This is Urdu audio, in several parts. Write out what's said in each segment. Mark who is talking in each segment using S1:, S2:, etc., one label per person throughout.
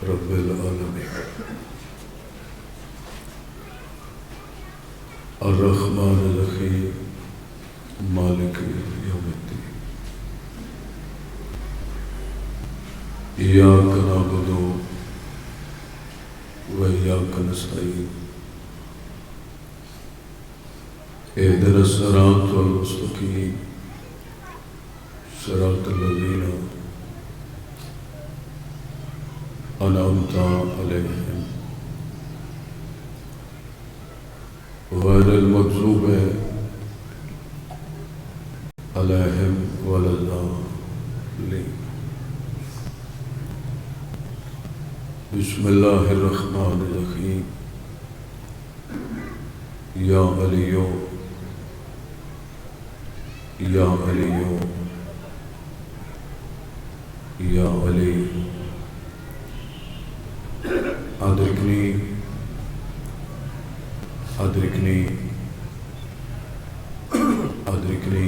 S1: رب العالمين الرحمن الرحيم مالك يوم الدين إياك نعبد وإياك نستعين اهدنا الصراط المستقيم صراط الذين أنعمت عليهم غير المغضوب عليهم ولا الضالين. بسم الله الرحمن الرحيم. يا علي يا علي يا علي أدركني أدركني أدركني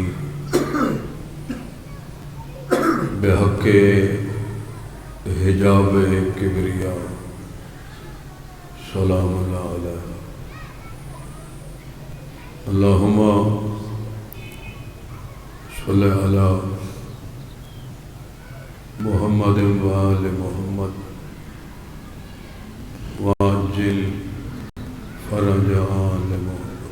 S1: بحق حجاب کبریا سلام اللہ علیہ. اللہم صلی علی محمد و آل محمد واجل فرج آل محمد.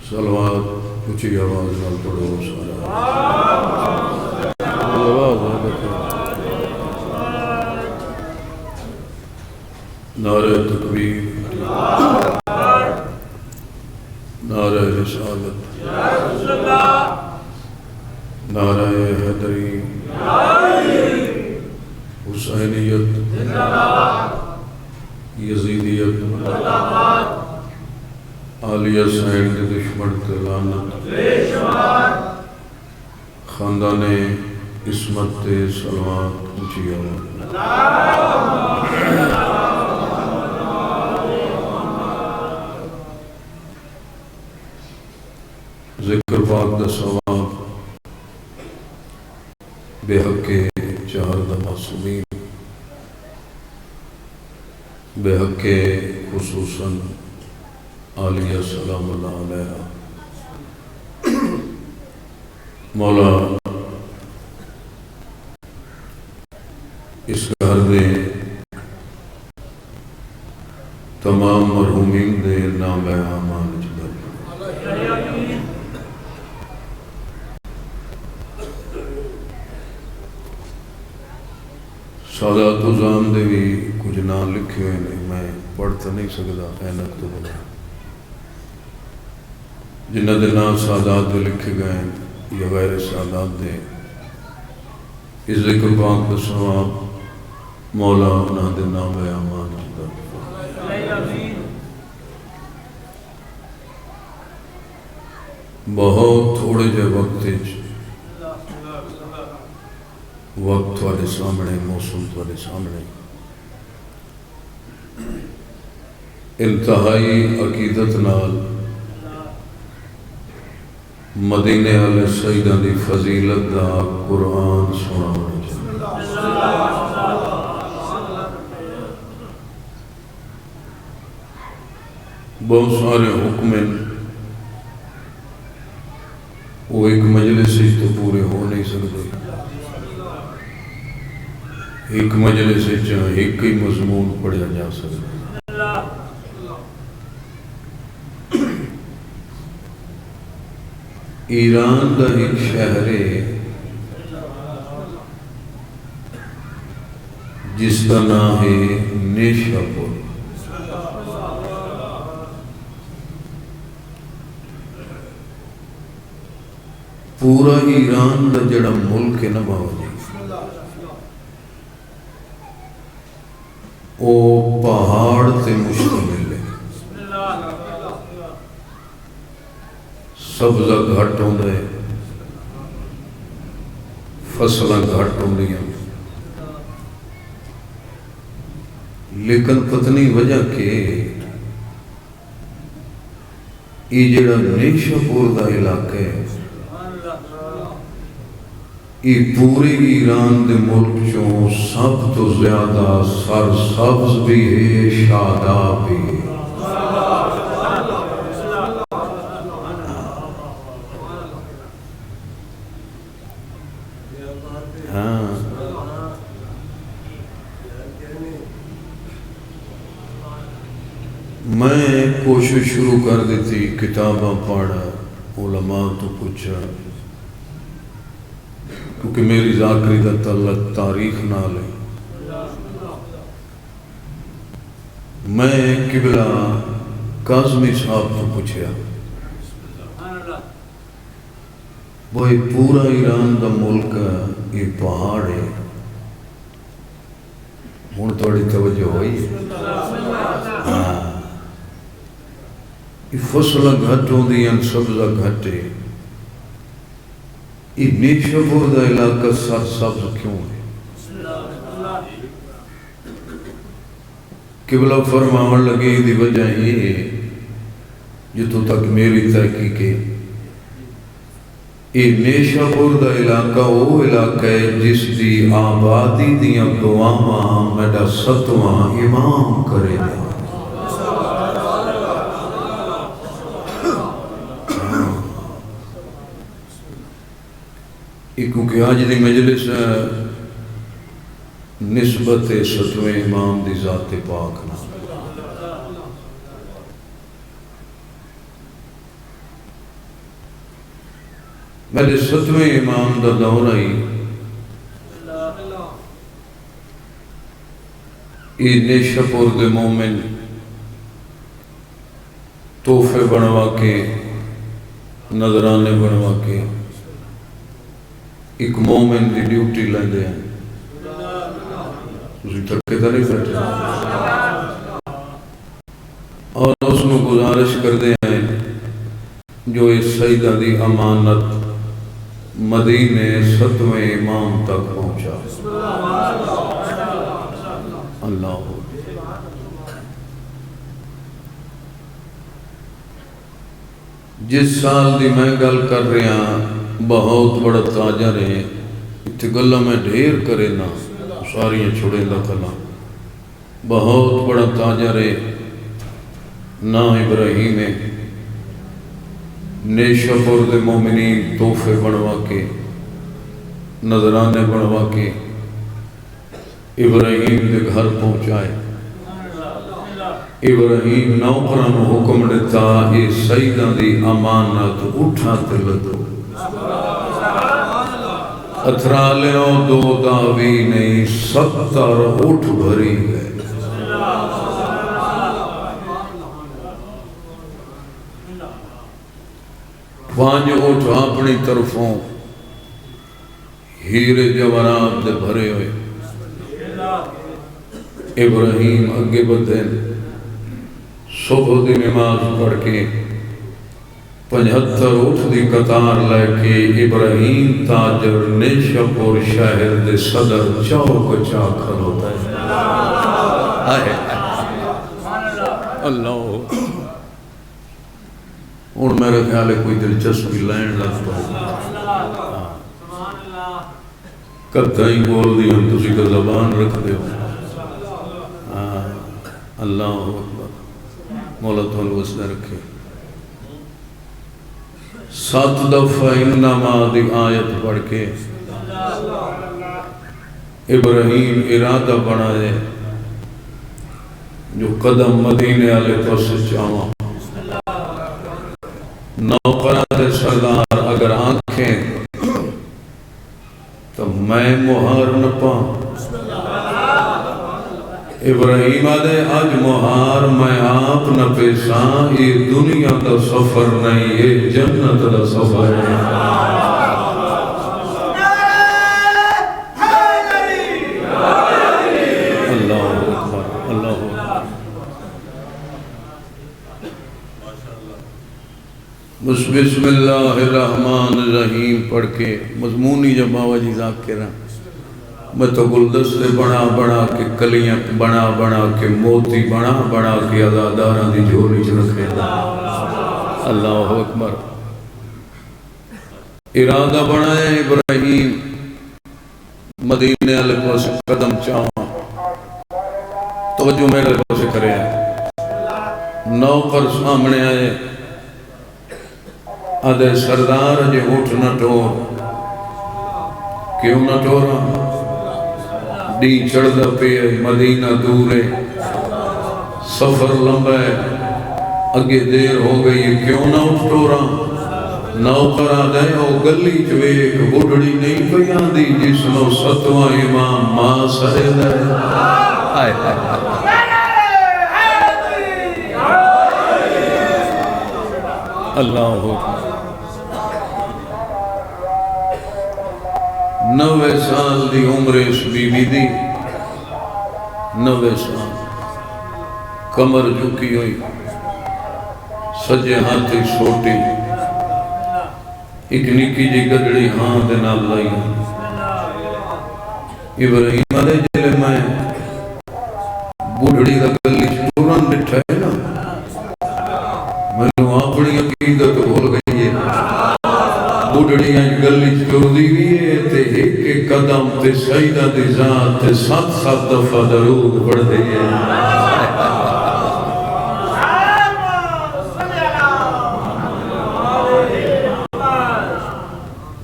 S1: صلوات اچھی آواز نال پڑھو سارا. نعرہ تکبیر، نعرہ رسالت، نعرہ حیدری، حسینیت، یزیدیت، عالیہ حسین کے دشمن تے لعنت، خاندان عصمت تے صلوات اونچی آواز. ذکر پاک دا ثواب بے حق چار دا معصومین بے حق خصوصاً عالیہ سلام اللہ علیہ. مولا اس گھر میں تمام مرحومین دے نام اعمال جدر سادات و زام دے بھی کچھ نام لکھے ہوئے نہیں، میں پڑھ تو نہیں سکتا اینک تو بنا. جنہ دے نام سادات دے لکھے گئے یا غیر سادات دے اس ذکر پاک دا ثواب مولا انہاں دے نام اعمال جدا. بہت تھوڑے جے وقت تھوڑے سامنے، موسم تھوڑے سامنے، انتہائی عقیدت نال مدینے والے سیداں دی فضیلت دا قرآن سناونا چاہیے. بہت سارے حکم وہ ایک مجلس سے تو پورے ہو نہیں سکتے. ایک مجلس سے ایک ہی مضمون پڑھا جا سکتا. ایران دا ایک شہر ہے جس کا نام ہے نیشاپور. پورا ایران دا جڑا ملک ہے نا بابا جی، وہ پہاڑ تے مشتمل ہے. سبزہ گھٹ ہوں دے، فصلیں گھٹ ہوں دیا، لیکن پتنی وجہ کہ یہ جڑا نیشاپور دا علاقہ ہے یہ پورے ایران دے ملک چوں سب تو زیادہ سر سبز بھی ہے، شاداب بھی ہے۔ میں کوشش شروع کر دیتی، کتاباں پڑھا، علماء تو پوچھا، کیونکہ میری ذاکری دا تعلق تاریخ نال ہے۔ میں قبلہ کاظمی صاحب تو پوچھا، وہ پورا ایران دا ملک یہ پہاڑ ہے، ہوں تھوڑی توجہ ہوئی ہے؟ یہ فصلہ گھٹ ہوں دیاں، سبزہ گھٹے، یہ نیشاپور دا علاقہ سر سبز کیوں ہے؟ قبلہ فرماون لگے دی وجہ یہ جتوں تک میری تحقیق ہے، یہ نیشاپور دا علاقہ وہ علاقہ ہے جس دی آبادی دیاں گواواں میڈا 7واں امام کرے گا۔ کیونکہ آج دی مجلس نسبت 7ویں امام دی ذات پاک نہ، میرے 7ویں امام دا دورہ ہی یہ نیشاپور دے مومن تحفے بنوا کے، نظرانے بنوا کے ایک مومن دی ڈیوٹی لیندے ہیں، اسی تھکے تا نہیں بیٹھے، اور اس میں گزارش کردے ہیں جو اس سیدہ دی امانت مدینے 7ویں امام تک پہنچا۔ اللہ جس سال دی میں گل کر رہا بہت بڑا تاجر ہے، اتھے گلہ میں ڈھیر کرے نا ساریاں چھوڑے دا کلا، بہت بڑا تاجر ہے، نا ابراہیم ہے، نیشاپور دے مومنین تحفے بنوا کے، نظرانے بنوا کے ابراہیم دے گھر پہنچائے۔ ابراہیم نوکران حکم دیتا، اے سیدہ دی امانت اٹھا تے لدو، اتھرالیوں دو داوی نہیں 70 اٹھ بھری گئے۔ پانچ اٹھ اپنی طرفوں ہیرے جوارات دے بھرے ہوئے۔ ابراہیم اگے بدھے، صبح دی نماز پڑھ کے 75 اٹھ دی قطار لے کے ابراہیم تاجر نیشاپور شہر دے صدر چوک چاک کھلوتا ہے۔ اللہ اور میرے خیال ہے کوئی دلچسپی لین لگتا ہے، کدھا ہی بول دی ہم تسی کا زبان رکھ دے ہو۔ اللہ اکبر، مولا تو الوسطہ رکھے۔ 7 دفعہ انما دی آیت پڑھ کے ابراہیم ارادہ بنائے جو قدم مدینے والے تو سچاواں، نوکران سردار اگر آنکھیں تو میں مہار نہ پاؤں۔ ابراہیم آدھے آج مہار میں آپ نہ پیساں، یہ دنیا کا سفر نہیں، یہ جنت کا سفر ہے۔ اللہ اکبر، اللہ اکبر۔ بسم اللہ الرحمن الرحیم پڑھ کے مضمونی جب بابا جی ذاکرہ میں تو گلدستے بنا بنا کے، کلیاں بنا بنا کے، موتی بنا بنا کے عزاداراں دی جھولی چ رکھے دا۔ اللہ اکبر۔ ارادہ بنایا ابراہیم مدینے والے پاس قدم چاہاں توجہ میرے پاس کرے نوکر سامنے آئے آدھے سردار جے اٹھ نہ ٹور کیوں نہ ٹورا دی چڑھ دا پہ مدینہ دور ہے سفر لمبا ہے اگے دیر ہو گئی کیوں نہ اٹھ ٹورا نوکر آدھے او گلی چویک بڑھڑی نہیں پیاں دی جس نو ستواں امام ماں سرے دے آئے اللہ حکم 90 سال دی عمر اس بی بی دی 90 سال کمر جھکی ہوئی سجے ہاتھی سوٹی ایک نکی جی گدڑی ہاں دے نال لائی ابراہیم علیہ جلے میں بڑھڑی دا گلی چوران بٹھا ہے نا میں نے اپنی عقیدت بھول گئی ہے بڑھڑی گلی چور دی بھی ہے تے ایک قدم تے سیدہ دی ذات تے 7 دفعہ درود پڑھ دی ہے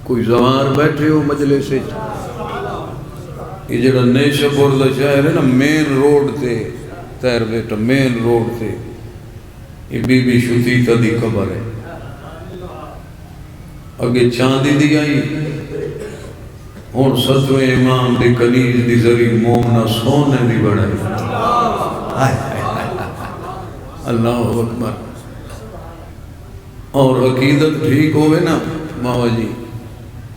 S1: کوئی زوار بیٹھے ہو مجلس سے یہ جڑا نیشہ پور دا شہر ہے نا مین روڈ تے تیر بیٹا مین روڈ تے یہ بی بی شتیتا دی قبر ہے اگے چاندی دی آئی اور ستویں امام دی کنیز دی ذری مومنہ سونے دی بڑھائی اللہ اکبر اور عقیدت ٹھیک ہوئے نا ماما جی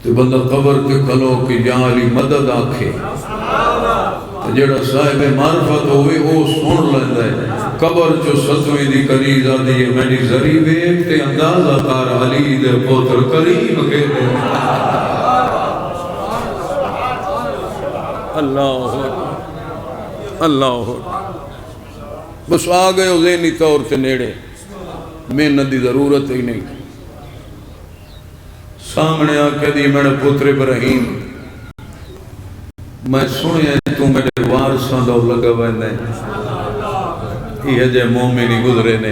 S1: تو بندہ قبر کے کھلو کی جالی مدد آکھے جڑا صاحب معرفت ہوئے وہ سن لیندہ ہے قبر جو ستویں دی کنیز آدھی ہے میری ذریب ایک تے اندازہ کار علی دے پوتر کریم کے دے اللہ اللہ بس آگئے ہو ذہنی طور سے نیڑے محنت دی ضرورت ہی نہیں سامنے آکے دی میرے پتر ابراہیم میں سنی ہے تو میرے وارثاں دا لگا ویندے یہ جے مومنی گزرے نے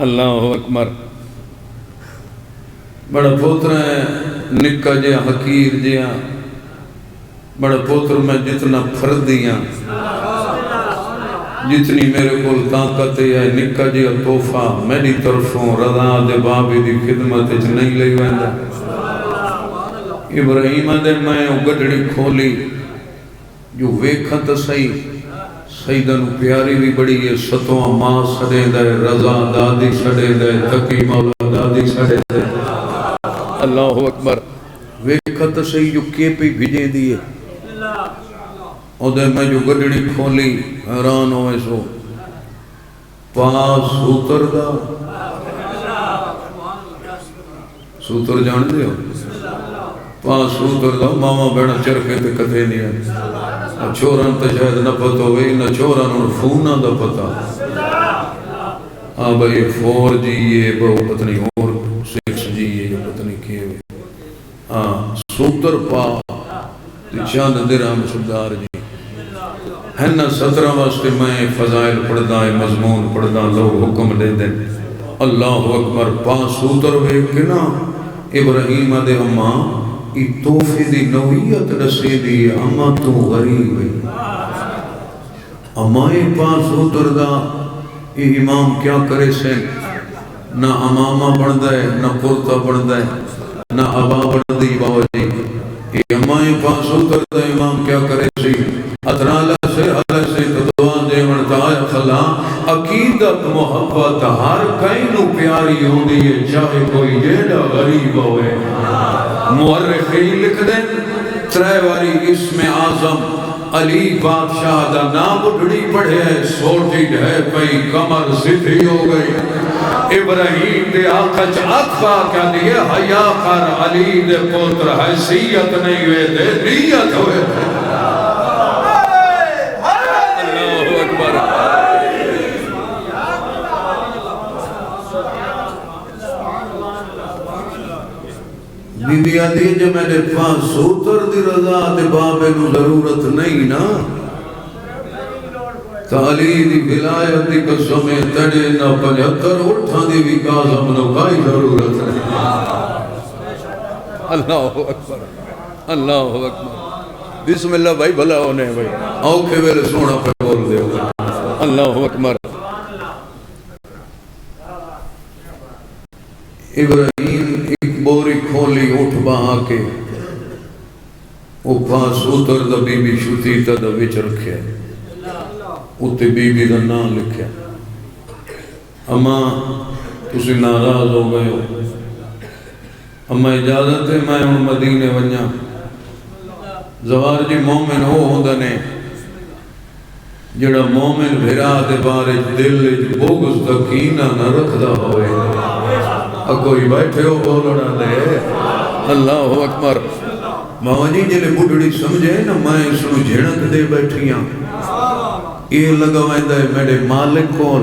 S1: اللہ اکبر بڑا پتر ہے نکا جے حقیر جے بڑا پتر میں جتنا فردیاں جتنی میرے کول طاقت ہے نکا جے توفہ میری طرفوں رضا دے بابی دی خدمت اچھ نہیں لئی ویندہ ابراہیم دے میں گڑڑی کھولی جو ویکھا تا صحیح سیدہ نو پیاری بھی بڑی ہے ستواں ماں سڑے دے رضا دادی سڑے دے تقی مولا دادی سڑے دے اللہ اکبر ویکھا تا صحیح جو کیپی بھیجے دیئے اور دے میں جو گڑڑی کھولی حیران ہوئے سو پاس سوتر دا سوتر جان دے ہو پاس سوتر دا ماما بیڑا چرکے تے کتے نہیں ہے چھوڑن تے شاید نہ پتہ ہوئی نہ چھوڑن اور فونہ دا پتہ بھئی 4G یہ بہو پتنی اور 6G یہ پتنی کیے ہوئے سوتر پا چاند درہم سردار جی ہے نا 17 واسطے میں فضائل پڑھدا ہے مضمون پڑھدا لوگ حکم دے دیں اللہ اکبر پاس سوتر ہوئے کہ نا ابراہیم دے اماں ای توفی دی نوعیت رسی دی اماں تو غریب ہے امائے پاس سوتر دا ای امام کیا کرے سے نہ امامہ بڑھدا ہے نہ پرتا بڑھدا ہے نہ ابا بڑھدی باوجی ای امائے پاس سوتر دا امام کیا کرے سے اترالا سے حلہ سے دعا دے ورطا خلا عقیدت محبت ہر کئی نو پیاری ہوں دی چاہے کوئی جیڑا غریب ہوئے مورخی لکھ دیں تریواری اسم اعظم علی بادشاہ دا نام بڑھڑی پڑھے سوٹی ڈھے پئی کمر زدھی ہو گئی ابراہیم دے آقا چاکفا کیا دیئے حیاء کر علی دے پوتر حیثیت نہیں ہوئے دے نیت ہوئے بی بی آدھی جو میرے پاس سوتر دی رضا دے بابے نو ضرورت نہیں نا تالی دی ولایت دی قسمیں تڑے نہ 75 اٹھا دی بھی کاظم نو کائی ضرورت نہیں اللہ اکبر اللہ اکبر بسم اللہ بھائی بھلا ہونے بھائی آوکھے ویلے سونا پہ بول دے اللہ اکبر ابراہیم ایک بوری کھولی اٹھ بہا کے وہ پاس اتر دا بی بی شتیتا دا وچ رکھیا اتے بی بی دا نام لکھیا اما تسی ناراض ہو گئے ہو اما اجازت ہے میں ان مدینے ونیا زوار جی مومن ہو ہوندہ نے جڑا مومن بھرا دے بارے دل بغض دا کینہ نہ رکھدا ہوئے کوئی بیٹھے ہو بولنا دے اللہ اکبر ماں جی جلے بڑھڑی سمجھے نا میں اس نو جھڑک دے بیٹھیاں یہ لگا ویندہ ہے میرے مالک کون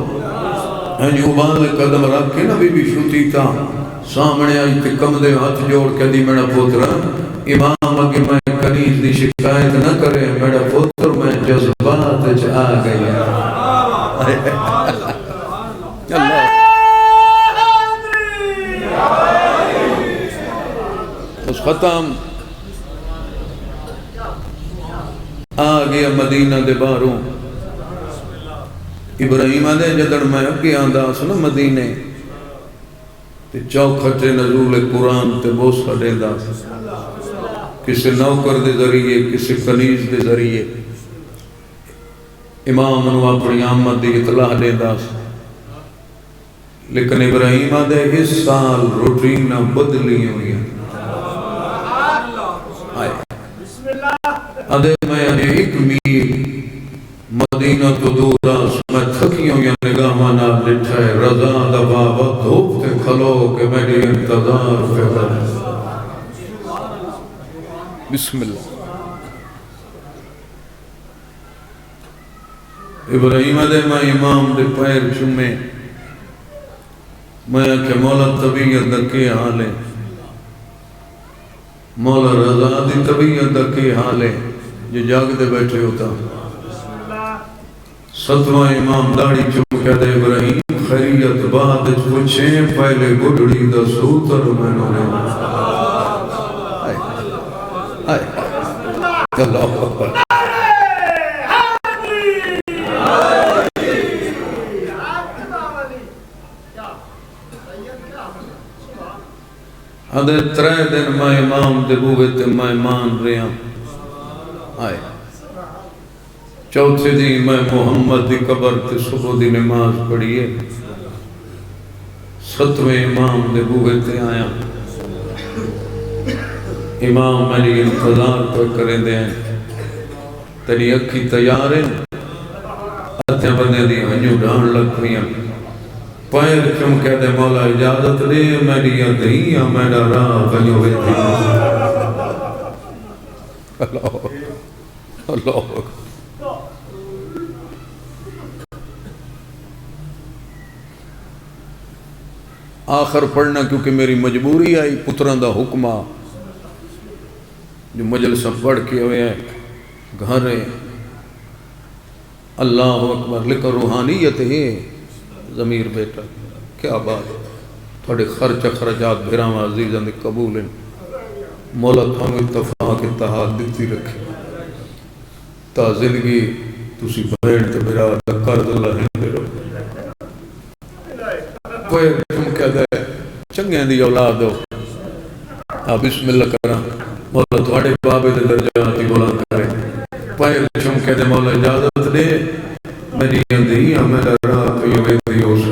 S1: جو مالک قدم رکھ کے نا بی بی شتیتا سامنے آئی تے کم دے ہاتھ جوڑ کے دی میرا پوترا امام اگے میں کنیز دی شکایت نہ کرے میرا پوتر میں جذبات آ گئی اللہ اس ختم آ گیا مدینہ دے باروں ابراہیم آدھے جدڑ میں اگے آندہ سنا مدینے تے چوکھٹے نزول قرآن تے بوسہ دے دا کسی نوکر دے ذریعے کسی کنیز دے ذریعے امام انو اپنی آمد دی اطلاع دے دا لیکن ابراہیم آدھے اس سال روٹینہ بدلی ہوئی ہیں آدھے میں ایک میل مدینہ تو دوراس میں تھکیوں یا نگاہانا لٹھائے رضا دبابا دھوپتے کھلو کہ میری انتظار فیضا بسم اللہ ابراہیم دے میں امام دے پیر چمے میں کہ مولا طبیعت دکے حالے مولا رضا دی طبیعت دکے حالے جو جاگ دے بیٹھے ہوتا ستواں امام داڑی چم کے دے ابراہیم خیریت بعد پوچھیں پہلے گڑڑی دا سوتر میں نو نے اللہ اکبر آدھے 3 دن میں امام دے بوئے تے میں مان رہا آئے چوتھے دن میں محمد دی قبر تے صبح دی نماز پڑھیے 7ویں امام دے بوئے تے آیا امام میری انتظار پر کریں دے ہیں تیری اکھی تیار ہے اتھے بندے دی ہنجو ڈھان لگ رہی ہیں پیر چم کہہ دے مولا اجازت دے میری ادھیاں میرا راہ بنیو بیتی اللہ اللہ آخر پڑھنا کیونکہ میری مجبوری آئی پتران دا حکمہ جو مجلسہ پڑھ کے ہوئے ہیں گھرے اللہ اکبر لکھ روحانیت ہے ضمیر بیٹا کیا بات تھوڑے خرچ اخرجات بھیرام عزیزاں دے قبول ہیں مولا ہم اتفاق اتحاد دیتی رکھے تا زندگی تسی بھیڑ تے میرا قرض اللہ ہندے رو کوئی تم کہہ دے چنگیں دی اولاد ہو بسم اللہ کرا مولا تھوڑے بابے دے درجاتی بلند کرے پیر چم کہہ دے مولا اجازت دے میری اندھیاں میرا راہ پیوے دیو سے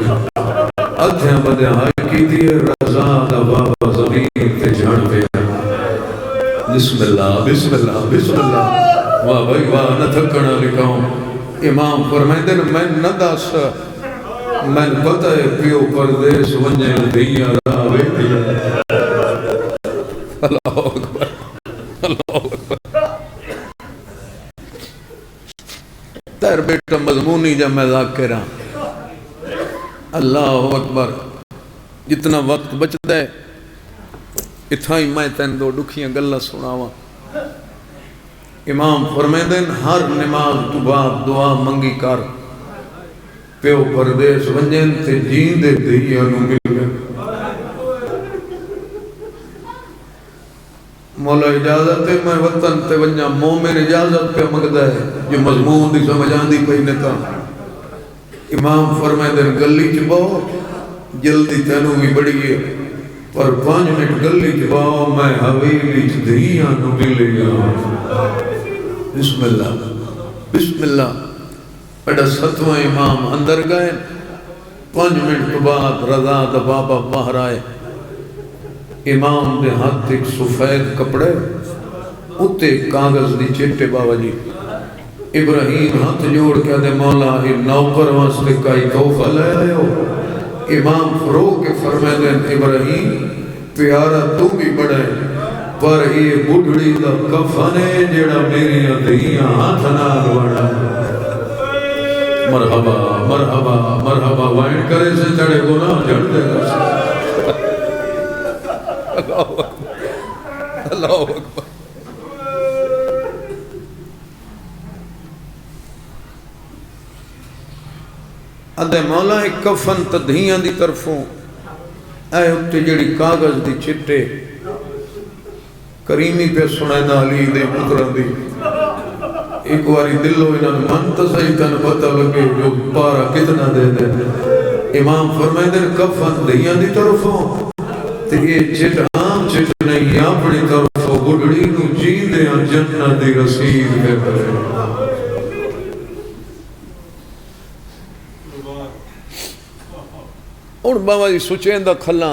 S1: ادھیاں بدے ہائی کی دیئے رضا دا بابا زمین تے جھڑ پہ بسم اللہ بسم اللہ بسم اللہ واہ بھائی واہ نہ تھکنا لکھاؤں امام فرمائے میں نہ داس میں پتہ ہے پیو پردیس ونجے دیاں راہ ویتی اللہ اکبر اللہ اکبر تیر بیٹا مضمونی جب میں ذاکرہ اللہ اکبر جتنا وقت بچتا ہے اتھا ہی میں تین دو ڈکھیاں گلہ سناوا۔ امام فرمیندے ہر نماز تو بعد دعا منگی کر، پیو پردیس ونجن تے جین دے دئیاں نو ملے۔ مولا اجازت ہے میں وطن تے ونجا مومن اجازت پہ مگدہ ہے جو مضمون دی سمجھان دی پہنے تا۔ امام فرمیندے گلی چباؤ جلدی تینوں بھی بڑی ہے پر 5 منٹ گلی چباؤ میں حویلی چدھیاں نو ملے گا۔ بسم اللہ بسم اللہ۔ اڈا 7واں امام اندر گئے، 5 منٹ بعد رضا دا بابا باہر آئے۔ امام دے ہاتھ ایک سفید کپڑے اتے کاغذ دی چٹے بابا جی۔ ابراہیم ہاتھ جوڑ کے دے مولا ہی نوکر واسطے کائی توفہ لے آئے ہو۔ امام فرو کے فرمائے دیں ابراہیم پیارا تو بھی بڑھے پر یہ بڑھڑی دا کفنے جڑا میری ادھیاں ہاتھ نال بڑھا۔ مرحبا مرحبا مرحبا وائن کرے سے چڑے گناہ جڑ دے گا۔ اللہ اکبر اللہ اکبر۔ ادھے مولا ایک کفن تدھیاں دی طرفوں اے اتے جڑی کاغذ دی چٹے کریمی پہ سنائدہ علی دے پتران دی ایک واری دلو انہاں من تصحیح تن پتہ لگے جو پارا کتنا دے دے۔ امام فرمائے دے کفن دھیاں دی طرفوں تے یہ چٹ عام چٹ نہیں اپنی طرفوں گڑڑی نو جین دے جنت دی رسید میں کرے۔ اور بابا جی سوچیں دا کھلا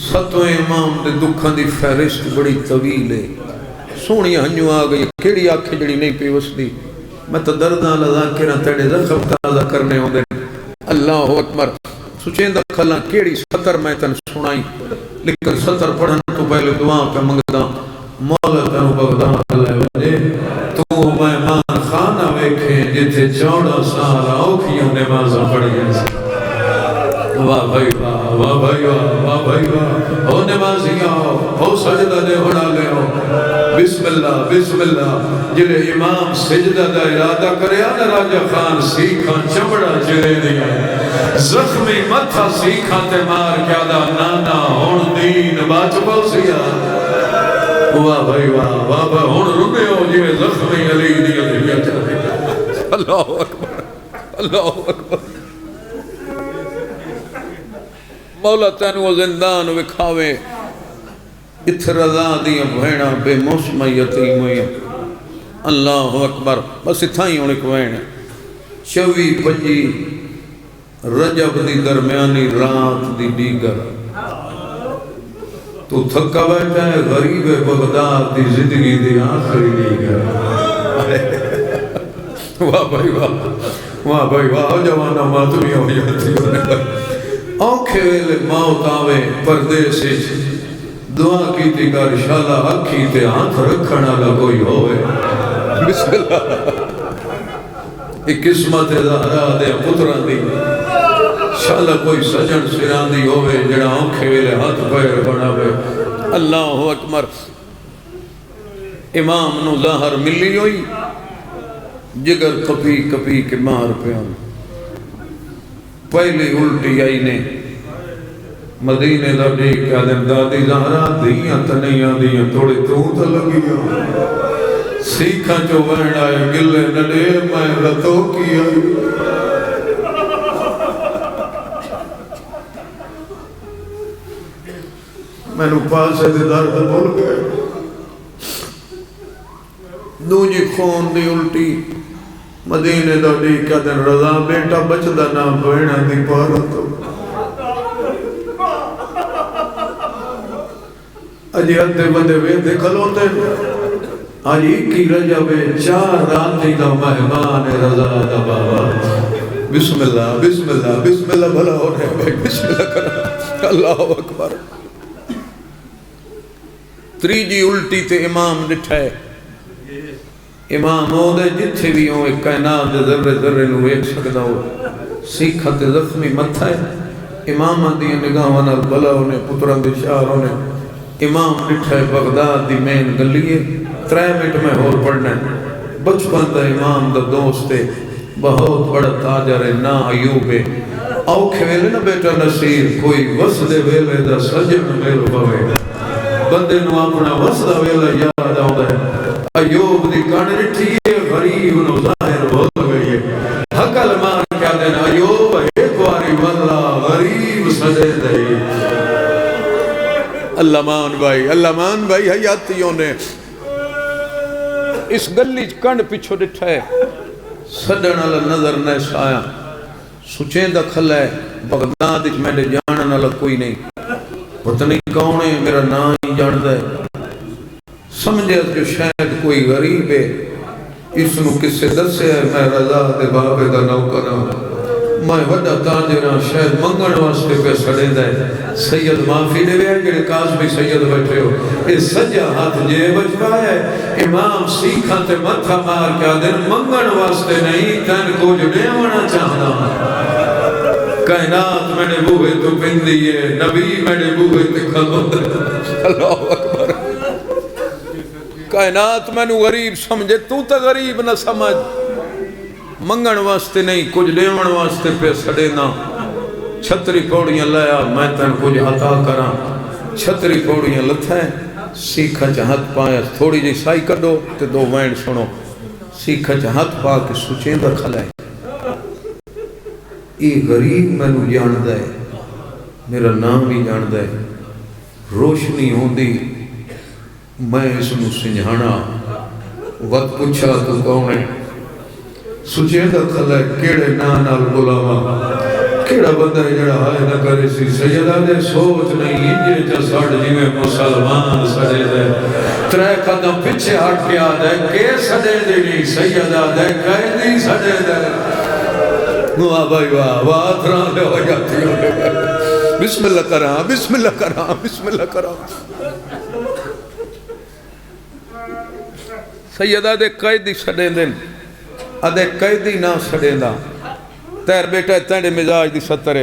S1: 7ویں امام دے دکھاں دی فہرست بڑی طویل ہے۔ سونی ہنجو آ گئی کیڑی آنکھیں جڑی نہیں پیوس دی میں تو درداں لذا کرنا تیڑے زخم تازہ کرنے ہوں دے۔ اللہ اکبر۔ سوچیں دا کھلا کیڑی سطر میں تن سنائی لیکن سطر پڑھن تو پہلے دعا پہ منگدا مولا تنو بغداد لے وجے تو مہمان خانہ ویکھیں جتے 14 سال اوکھیوں نمازہ پڑھ گئے۔ واہ بھائی واہ واہ بھائی واہ واہ بھائی واہ ہو نمازی آؤ ہو سجدہ دے اڑا لے ہو۔ بسم اللہ جلے امام سجدہ دا ارادہ کرے آنا راجہ خان سیکھاں چمڑا چرے دیا زخمی متھا سیکھاں تے مار کیا دا نانا ہون دین باچ پوسیا۔ واہ بھائی واہ ہون رنے ہو جوے زخمی علی دیا دیا چاہتے۔ اللہ اکبر اللہ اکبر۔ مولا تینو زندان وکھاوے اتھ رضا دیا بھینا بے موسم یتیم ہوئی۔ اللہ اکبر۔ بس اتھائی ہونے کو بھینا 24-25 رجب دی درمیانی رات دی دیگر تو تھکا بیٹھا ہے غریب بغداد دی زندگی دی آخری دیگر۔ واہ بھائی واہ بھائی واہ جوانا ماتمی ہو جاتی ہونے پر آنکھے ویلے موت آوے پردے سے دعا کی تھی کر شالا اکھی تے ہاتھ رکھنا لگوئی ہوئے۔ بسم اللہ۔ ایک قسمت زہرا دے پتران دی شالا کوئی سجن سران دی ہوئے جڑا آنکھے ویلے ہاتھ پیر بناوے۔ اللہ اکبر۔ امام نو ظاہر ملی ہوئی جگر کپی کپی کے مار پہ آن پہلی الٹی آئی نے مدینے دا دیکھ کیا دن دادی زہرا دیاں تنیاں دیاں تھوڑے تو تا لگیاں سیکھاں جو بہن آئے گلے نڈے میں رتو کی آئی۔ میں نو پاسے دے درد بھول گئے دو جی خون دی الٹی مدینے دا دیکھ کیا دن رضا بیٹا بچدہ نا بہنہ دی پارتو اجی ادھے بندے ویدے کھلوتے آج ایکی رجب 4 راتی دا مہمان رضا دا بابا۔ بسم اللہ بسم اللہ بسم اللہ بھلا ہو رہے بھائی بسم اللہ کرنا۔ اللہ اکبر۔ تریجی الٹی تے امام ڈٹھائے امام ہو دے جتھے بھی ہوں ایک کائنات دے ذرے ذرے نو ایک سکتا ہو سیکھا تے زخمی متھا ہے امام دی نگاہاں نال بلا ہونے پتران دی شہر ہونے امام ڈٹھا ہے بغداد دی مین گلیے 3 منٹ میں اور پڑھنا ہے بچپن دا امام دا دوست ہے بہت بڑا تاجر ہے نا ایوب ہے اوکھے ویلے نا بیٹا نصیر کوئی وسدے ویلے دا سجن میل پوے بندے نو اپنا وسدا ویلا یاد آوندا ہے ایوب دی کان ڈٹھی ہے غریب نو ظاہر ہو گئی ہے حقل مان کیا دینا ایوب ایک واری واللہ غریب سجے دے اللہ مان بھائی حیاتیوں نے اس گلی کنڈ پچھو ڈٹھا ہے سڈن والا نظر نہ سایا سچیں دا کھلا ہے بغداد وچ میرے جانن والا کوئی نہیں پتہ نہیں کون ہے میرا نام ہی جاندا ہے سمجھے کہ شاید کوئی غریب ہے اس نو کس سے دسے ہے میں رضا دے بابے دا نوکر ہوں میں وڈا تاجر ہوں شاید منگن واسطے پہ سڑے دے سید معافی دے وے کہ قاسمی سید بیٹھے ہو اے سجا ہاتھ جے بچوایا ہے امام سیکھاں تے متھا مار کے دن منگن واسطے نہیں تن کو جو دیونا چاہنا کائنات میں نے بوئے تو پندی ہے نبی میں نے بوئے تے خلوت اللہ اکبر کائنات میں نے غریب سمجھے تو تا غریب نہ سمجھ منگن واسطے نہیں کچھ دیون واسطے پہ سڑے نہ چھتری پوڑیاں لیا میں تن کچھ عطا کراں چھتری پوڑیاں لتھا ہے سیکھا چاہت پایا تھوڑی جی سائی کڈو تے 2 وین سنو سیکھا چاہت پا کے سچیں دا کھلا ہے یہ غریب میں نو جاندہ ہے میرا نام بھی جاندہ ہے روشنی ہوں دی میں اس نو سنجھانا وقت پوچھا تو کون ہے سچے دا کھلا ہے کیڑے نال بلاوا کیڑا بندہ ہے جڑا ہائے نہ کرے سی سیدہ دے سوچ نہیں انجے جا سڑ جی میں مسلمان سڑے دے 3 قدم پچھے ہٹ کے آدھے کہ سڑے دے نہیں سیدہ دے قیدی سڑے دے واہ بھائی واہ تران لے ہو جاتی ہو بسم اللہ کرام بسم اللہ کرام بسم اللہ کرام سیدہ دے قیدی سڑے دے ادھے قیدی نہ سڑے دا تیر بیٹا تینڈے مزاج دی سترے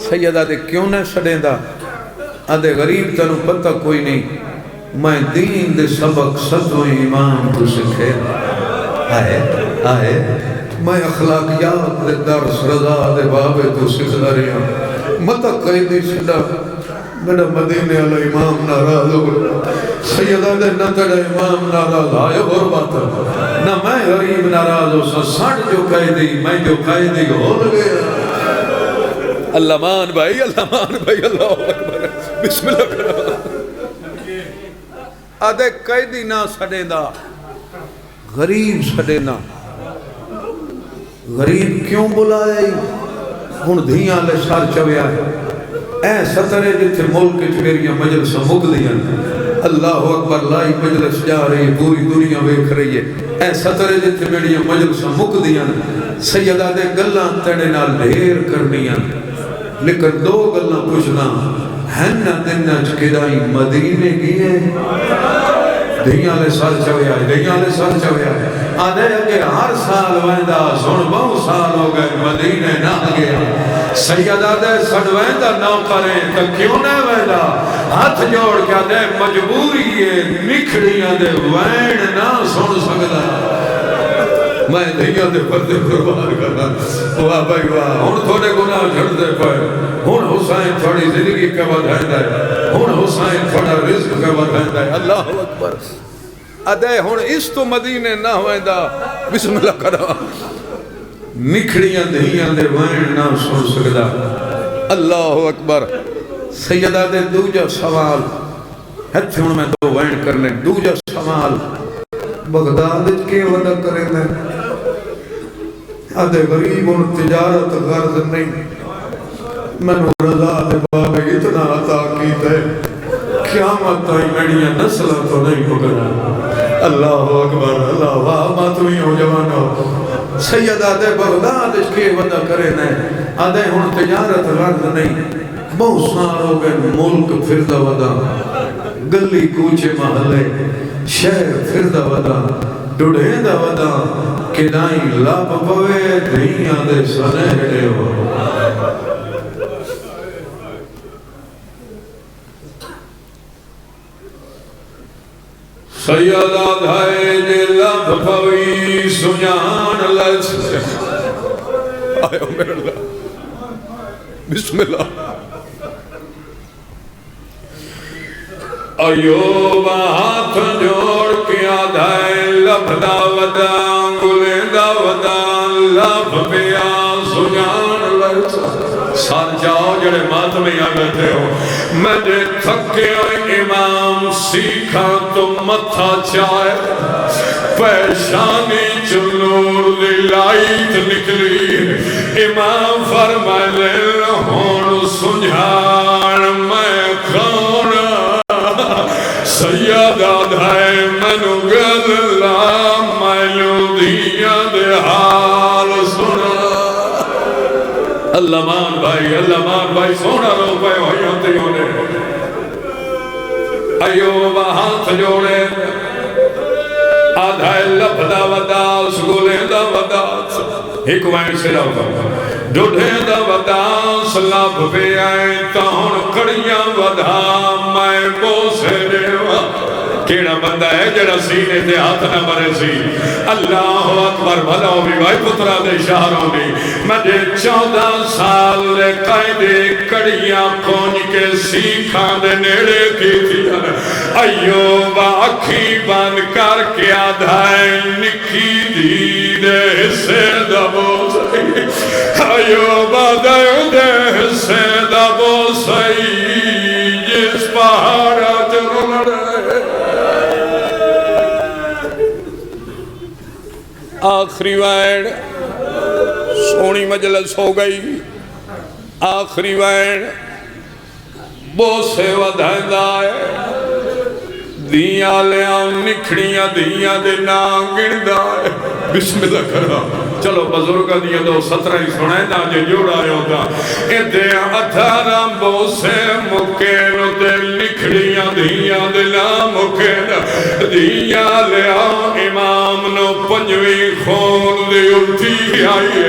S1: سیدہ دے کیوں نہ سڑے دا ادھے غریب تنو پتہ کوئی نہیں میں دین دے سبق صدو امام تو سکھے آئے میں اخلاقیات دے درس رضا دے بابے تو سکھا رہی ہوں متہ قیدی سڑا میرا مدینے علی امام ناراض ہو سیدہ دے نہ تیرا امام ناراض آئے غربت نہ میں غریب ناراض ہو ساڑھ جو قیدی میں جو قیدی ہو گیا اللہ مان بھائی اللہ اکبر بسم اللہ کرو آدھے قیدی نہ سڑے دا غریب سڑے نہ غریب کیوں بلایا ہی ہن دھیاں لے سار چویا ہے اے سترے جتھے ملک چمیریاں مجلس مک دیاں اللہ اکبر لائی مجلس جا رہی پوری دنیا ویکھ رہی ہے اے سترے جتھے میڑیاں مجلس مک دیاں سیدہ دے گلاں تیڑے نال ڈھیر کرنیاں لیکن 2 گلاں پوچھنا ہنہ دنہ چکدائی مدینے گئے دھیاں لے سر چویا ہے آدھے کہ ہر سال ویندہ سن بہت سال ہو گئے مدینے نہ گیا سیدہ دے سڑ ویندہ نہ کریں تو کیوں نہ ویندہ ہاتھ جوڑ کیا دے مجبوری ہے نکھڑیاں دے وین نہ سن سکتا میں دھیاں دے پردے قربان کرنا واہ بھائی واہ ہن تھوڑے گناہ جھڑ دے پائے ہن حسین تھوڑی زندگی کے بعد ہے ہن حسین تھوڑا رزق کے بعد ہے اللہ اکبر ادھے ہن اس تو مدینے نہ ہوئندہ بسم اللہ کرا نکھڑیاں دھیاں دے وین نہ سن سکتا اللہ اکبر سیدہ دے دوجہ سوال ہتھ ہن میں 2 وین کرنے دوجہ سوال بغداد کے وڈا کرے میں ادھے غریب ان تجارت غرض نہیں میں رضا دے بابے اتنا عطا کیتا ہے قیامت تائی میڑیاں نسلہ تو نہیں پکڑا اللہ اکبر اللہ واہ ماتوی ہو جوانو سیدہ دے بغداد کے وڈا کرے نہیں ادھے ان تجارت غرض نہیں بہت سال ہو گئے ملک پھردہ وڈا گلی کوچے محلے شہر پھردہ ودا ڈوڑیں دا ودا کدائیں لاب پوے دھیاں دے سنہڑے ہو سیدہ دھائے جے لب پوی سجان لس آئے میرے اللہ بسم اللہ ایوب ہاتھ جوڑ کے آدھائے لب دا ودا انگلے دا ودا لب پیا سجان لس سار جاؤ جڑے مات میں آ بیٹھے ہو میں نے تھکے امام سیکھا تو متھا چاہے پیشانی چنور دی لائٹ نکلی امام فرمائے ہون سنجھان میں کھون سیدہ دھائے منو گل اللہ مینو دیا دے حال سنا اللہ مان بھائی سونا رو پہ ہوئی ہوتی ہونے ایوب ہاتھ جوڑے آدھائے لپدا ودا سگولے دا ودا ایک وائن سے لوگا ڈوڑے دا ودا سلاب پہ آئے تاہن کڑیاں ودا میں بوسے دیوا کیڑا بندہ ہے جڑا سینے دے ہاتھ نہ مرے سی اللہ اکبر بھلا ہو بھی بھائی پترہ دے شہروں نے مجھے 14 سال لے قائدے کڑیاں کونی کے سیکھاں دے نیڑے کی تھی ایوب اکھی بند کر کے آدھائے نکی دی دے حصے دبو سئی ایوب آدھائے دے حصے دبو سئی جس پہاڑا چلو لڑے آخری وائن سونی مجلس ہو گئی آخری وائن بوسے ودھائندہ ہے دیاں لے آن نکھڑیاں دیاں دے نانگڑدہ ہے بسم اللہ کرا چلو بزرگا دیا دو 17 ہی سنائے نا جے جوڑا ہے ہوتا ایدے 18 بوسے مکین دے نکھڑیاں دیاں دے نامکین دیاں لے آن امام نو پنجوی خون دے الٹی آئی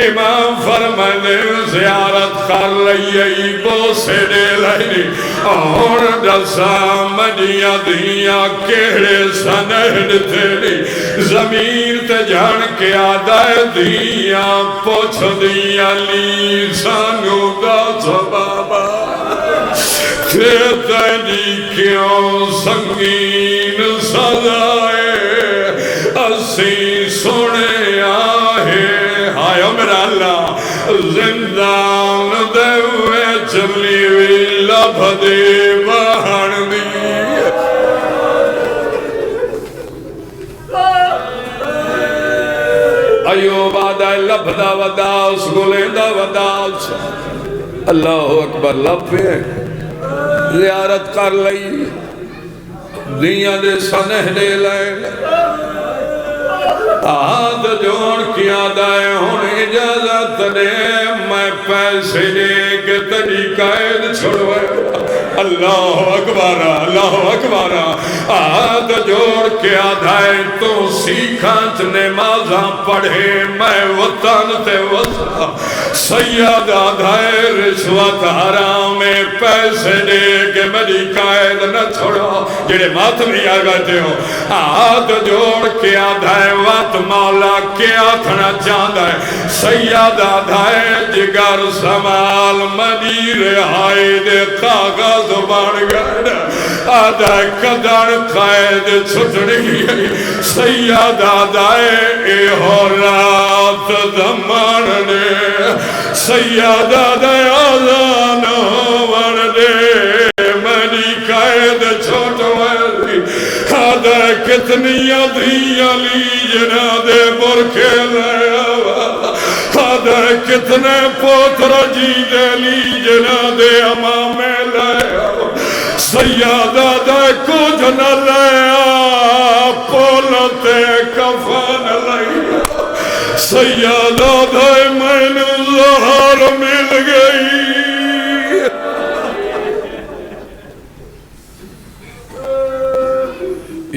S1: امام فرمانے زیارت کر لئی بوسے دے لئی اور دسا مجیاں دیاں کیڑے سنہد تیری زمین تے جان کے آدھائے دیاں پوچھ دیاں لی سانو دا سبابا تیتنی کیوں سنگین سزائے اسی سنے آہے ہائے میرا اللہ زندان دے ہوئے چلی ہوئی لب دے بہن دی ایوب آدھائے لب دا وداس گلے دا وداس اللہ اکبر لب پہ زیارت کر لئی دیاں دے سنہ دے لائے آدھ جوڑ کیا دائے ہونے اجازت دے میں پیسے دے کے تجی قائد چھوڑوائے اللہ اکبر آدھ جوڑ کے آدھائے تو سیکھانت نمازاں پڑھے میں وطن تے وطن سید آدھائے رشوت حرام پیسے دے کے میری قائد نہ چھوڑو جڑے ماتمی آ گئے ہو آدھ جوڑ کے آدھائے وط مولا کیا تھنا چاندہ ہے سید آدھائے جگر سمال منی رہائی دے کاغذ بڑھ گئے آدھائے قدر قائد چھٹنی سید آدھائے اے ہو رات دمان دے سید آدھائے آزان ون دے منی قائد چھوٹوائے آدھائے کتنی ادھیاں لیجنا دے برکے لے آدھائے کتنے پوتر جی دے لیجنا دے امامے لے سید آدھائے کچھ نہ لے پولتے کفن لے سید آدھائے میں نے زہر مل گئی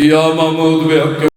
S1: یا محمود بے حق